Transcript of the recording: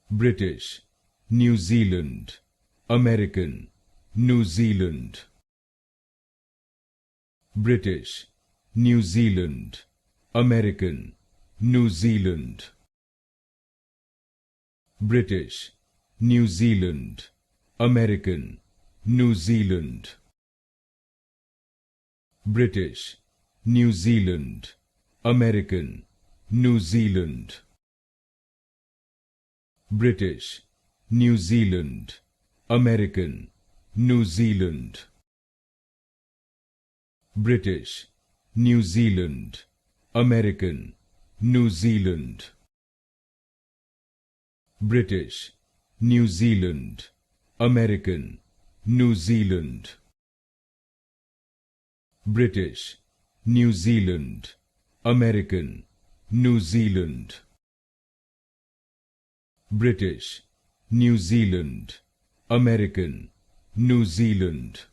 British, New Zealand, American, New Zealand. British, New Zealand, American, New Zealand. British, New Zealand, American, New Zealand. British, New Zealand, American, New Zealand. British, New Zealand, American, New Zealand. British, New Zealand, American, New Zealand. British, New Zealand, American, New Zealand. British, New Zealand, American, New Zealand. British, New Zealand, American, New Zealand.